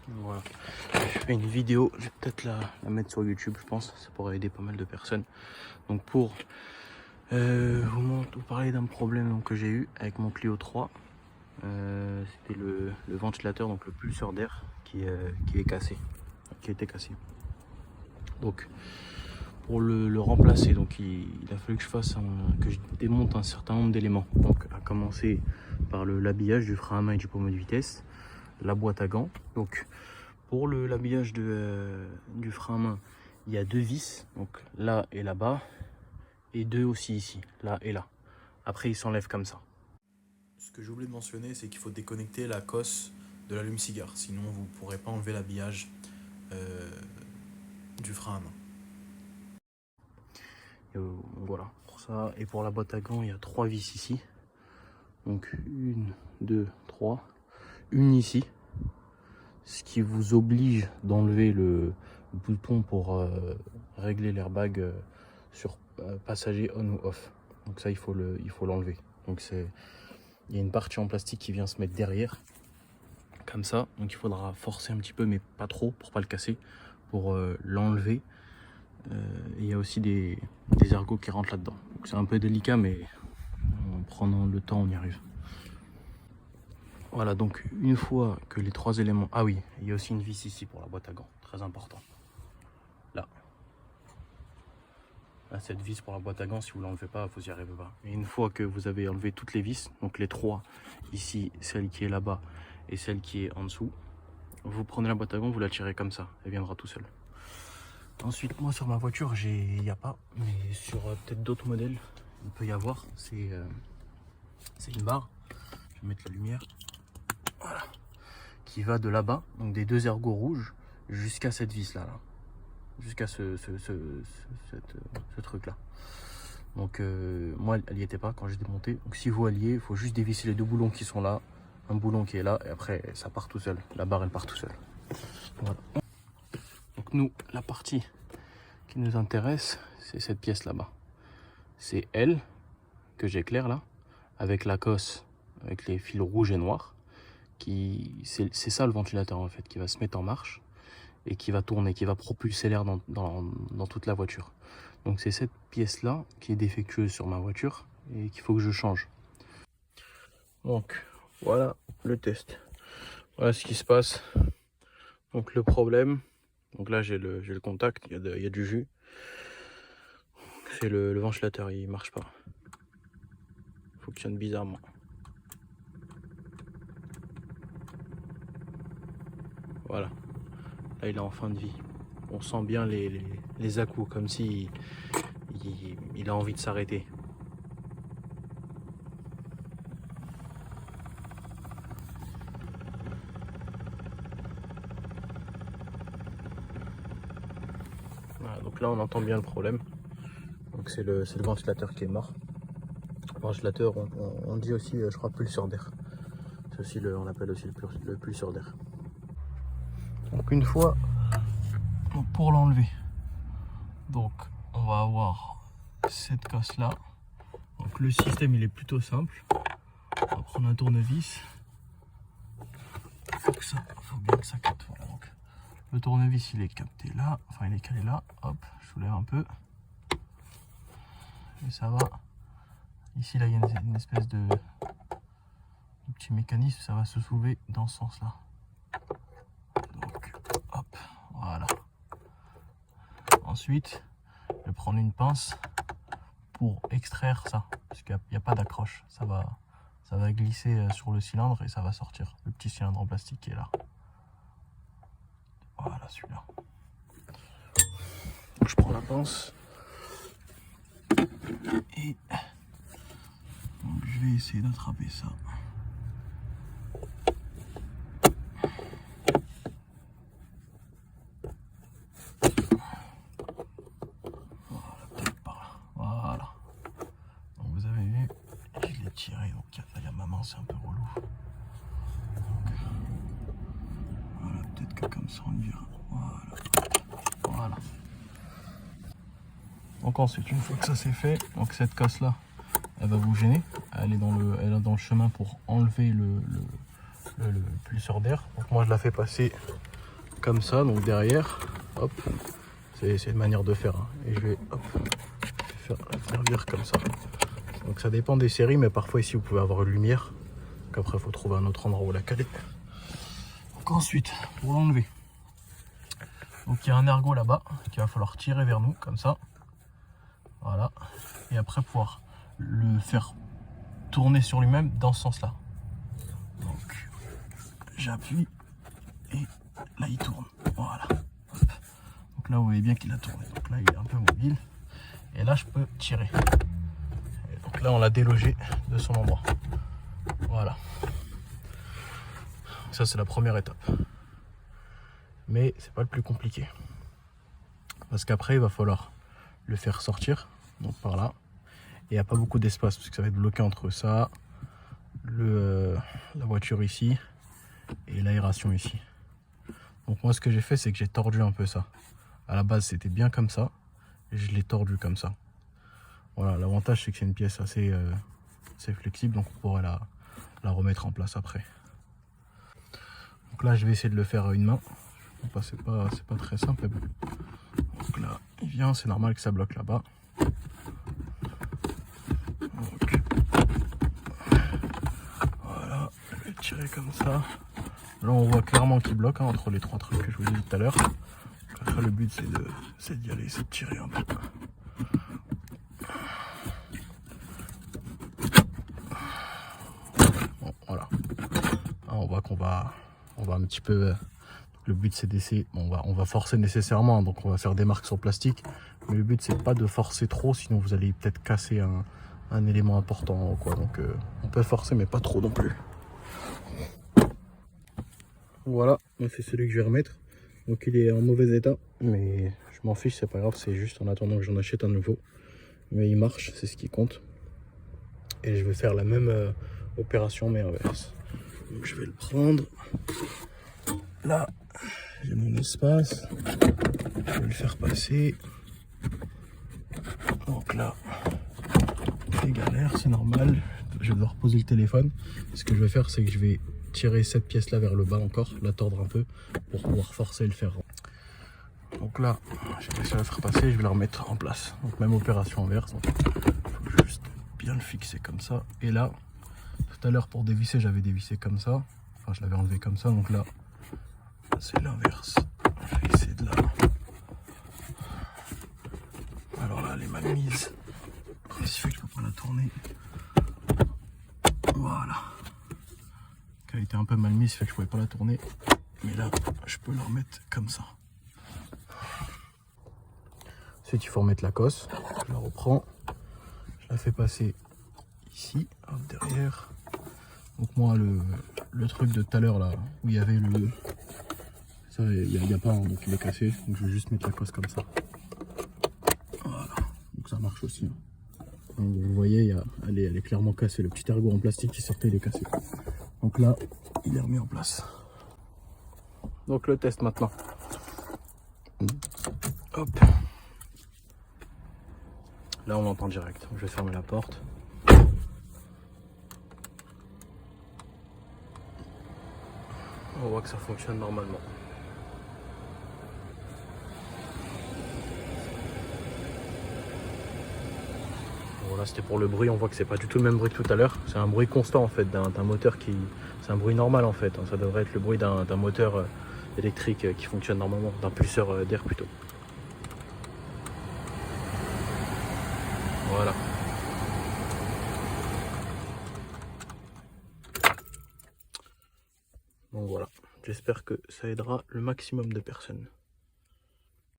Voilà, je fais une vidéo, je vais peut-être la mettre sur YouTube, je pense, ça pourrait aider pas mal de personnes. Donc pour vous parler d'un problème donc, que j'ai eu avec mon Clio 3, c'était le ventilateur, donc le pulseur d'air qui est cassé, qui était cassé. Donc pour le remplacer, donc il a fallu que que je démonte un certain nombre d'éléments. Donc à commencer par l'habillage du frein à main et du pommeau de vitesse, la boîte à gants. Donc pour l'habillage du frein à main, il y a 2 vis, donc là et là-bas, et 2 aussi ici, là et là. Après, il s'enlève comme ça. Ce que j'ai oublié de mentionner, c'est qu'il faut déconnecter la cosse de l'allume-cigare, sinon vous ne pourrez pas enlever l'habillage du frein à main. Voilà, pour ça. Et pour la boîte à gants, il y a 3 vis ici. Donc 1, 2, 3. Une ici. Ce qui vous oblige d'enlever le bouton pour régler l'airbag sur passager on ou off. Donc ça, il faut l'enlever. Donc il y a une partie en plastique qui vient se mettre derrière, comme ça. Donc il faudra forcer un petit peu, mais pas trop, pour pas le casser, pour l'enlever. Il y a aussi des ergots qui rentrent là-dedans. C'est un peu délicat, mais en prenant le temps, on y arrive. Voilà, donc une fois que les 3 éléments... Ah oui, il y a aussi une vis ici pour la boîte à gants, très important. Là, cette vis pour la boîte à gants, si vous ne l'enlevez pas, vous n'y arrivez pas. Et une fois que vous avez enlevé toutes les vis, donc les 3, ici, celle qui est là-bas et celle qui est en dessous, vous prenez la boîte à gants, vous la tirez comme ça, elle viendra tout seul. Ensuite, moi sur ma voiture, il n'y a pas, mais sur peut-être d'autres modèles, il peut y avoir, c'est une barre, je vais mettre la lumière, voilà, qui va de là-bas, donc des 2 ergots rouges, jusqu'à cette vis-là, jusqu'à ce truc-là. Donc moi, elle n'y était pas quand j'ai démonté, donc si vous alliez, il faut juste dévisser les 2 boulons qui sont là, un boulon qui est là, et après, ça part tout seul, la barre, elle part tout seul. Voilà. Donc nous, la partie qui nous intéresse, c'est cette pièce là-bas. C'est elle que j'éclaire là, avec la cosse, avec les fils rouges et noirs. C'est ça le ventilateur en fait, qui va se mettre en marche et qui va tourner, qui va propulser l'air dans toute la voiture. Donc c'est cette pièce là qui est défectueuse sur ma voiture et qu'il faut que je change. Donc voilà le test. Voilà ce qui se passe. Donc le problème, donc là j'ai le contact, il y a du jus. C'est le ventilateur, il marche pas. Il fonctionne bizarrement. Voilà. Là il est en fin de vie. On sent bien les à-coups, comme si il a envie de s'arrêter. Voilà, donc là on entend bien le problème. Donc c'est le ventilateur qui est mort. Le ventilateur, on dit aussi, je crois, pulseur d'air. C'est aussi on appelle aussi le pulseur d'air. Donc une fois, pour l'enlever, donc on va avoir cette casse là. Donc le système il est plutôt simple. On va prendre un tournevis. Faut bien que ça capte. Voilà, donc le tournevis il est capté là, enfin il est calé là. Hop, je soulève un peu. Et ça va. Ici là il y a une espèce de petit mécanisme, ça va se soulever dans ce sens là. Donc hop, voilà. Ensuite, je vais prendre une pince pour extraire ça, parce qu'il n'y a pas d'accroche. Ça va glisser sur le cylindre et ça va sortir, le petit cylindre en plastique qui est là. Voilà celui-là. Je prends la pince et donc, je vais essayer d'attraper ça. Voilà. Donc vous avez vu, je l'ai tiré, donc il y a ma main, c'est un peu relou. Donc, voilà, peut-être que comme ça on y verra. Voilà. Donc ensuite, une fois que ça c'est fait, donc cette casse là, elle va vous gêner. Elle est dans le chemin pour enlever le pulseur d'air. Donc moi je la fais passer comme ça, donc derrière, hop, c'est une manière de faire, hein. Et je vais hop, faire virer comme ça. Donc ça dépend des séries, mais parfois ici vous pouvez avoir une lumière. Donc après il faut trouver un autre endroit où la caler. Donc ensuite, pour l'enlever, donc il y a un ergot là-bas qu'il va falloir tirer vers nous, comme ça. Voilà. Et après pouvoir le faire tourner sur lui-même dans ce sens-là. Donc j'appuie et là il tourne. Voilà. Hop. Donc là vous voyez bien qu'il a tourné. Donc là il est un peu mobile. Et là je peux tirer. Et donc là on l'a délogé de son endroit. Voilà. Ça c'est la première étape. Mais c'est pas le plus compliqué. Parce qu'après il va falloir le faire sortir. Donc par là. Et il n'y a pas beaucoup d'espace parce que ça va être bloqué entre ça, la voiture ici et l'aération ici. Donc moi ce que j'ai fait c'est que j'ai tordu un peu ça. À la base c'était bien comme ça et je l'ai tordu comme ça. Voilà, l'avantage c'est que c'est une pièce assez flexible, donc on pourrait la remettre en place après. Donc là je vais essayer de le faire à une main. Enfin, c'est pas très simple. Mais bon. Donc là il vient, c'est normal que ça bloque là-bas. Donc, voilà, je vais tirer comme ça. Là on voit clairement qu'il bloque, hein, entre les trois trucs que je vous ai dit tout à l'heure. Après le but c'est d'y aller, c'est de tirer un peu. Bon, voilà. Là, on voit qu'on va un petit peu. Le but c'est d'essayer. Bon, on va forcer nécessairement, donc on va faire des marques sur le plastique. Mais le but c'est pas de forcer trop, sinon vous allez peut-être casser un élément important, quoi. Donc on peut forcer mais pas trop non plus. Voilà, c'est celui que je vais remettre. Donc il est en mauvais état, mais je m'en fiche, c'est pas grave, c'est juste en attendant que j'en achète un nouveau. Mais il marche, c'est ce qui compte. Et je vais faire la même opération mais inverse. Donc je vais le prendre. Là, j'ai mon espace. Je vais le faire passer. Donc là, c'est galère, c'est normal. Je vais devoir poser le téléphone. Ce que je vais faire, c'est que je vais tirer cette pièce là vers le bas encore, la tordre un peu pour pouvoir forcer et le faire. Donc là, j'ai réussi à le faire passer, je vais le remettre en place. Donc même opération inverse. Donc il faut juste bien le fixer comme ça. Et là, tout à l'heure pour dévisser, j'avais dévissé comme ça. Enfin, je l'avais enlevé comme ça. Donc là, c'est l'inverse. Je vais essayer de là. Alors là, elle est mal mise. Il suffit que je peux pas la tourner. Voilà. Elle était un peu mal mise, fait que je pouvais pas la tourner. Mais là, je peux la remettre comme ça. Ensuite, il faut remettre la cosse. Je la reprends. Je la fais passer ici, hop, derrière. Donc moi, le truc de tout à l'heure, là, où il y avait le... Ça, il n'y a pas, hein, donc il est cassé. Donc je vais juste mettre la cosse comme ça. Voilà. Donc ça marche aussi. Hein. Donc, vous voyez, elle est clairement cassée. Le petit ergot en plastique qui sortait, il est cassé. Donc là, il est remis en place. Donc le test maintenant. Hop. Là on entend direct. Je vais fermer la porte. On voit que ça fonctionne normalement. Voilà, c'était pour le bruit. On voit que c'est pas du tout le même bruit que tout à l'heure. C'est un bruit constant en fait d'un moteur qui... C'est un bruit normal en fait. Ça devrait être le bruit d'un moteur électrique qui fonctionne normalement, d'un pulseur d'air plutôt. Voilà. Donc voilà, j'espère que ça aidera le maximum de personnes.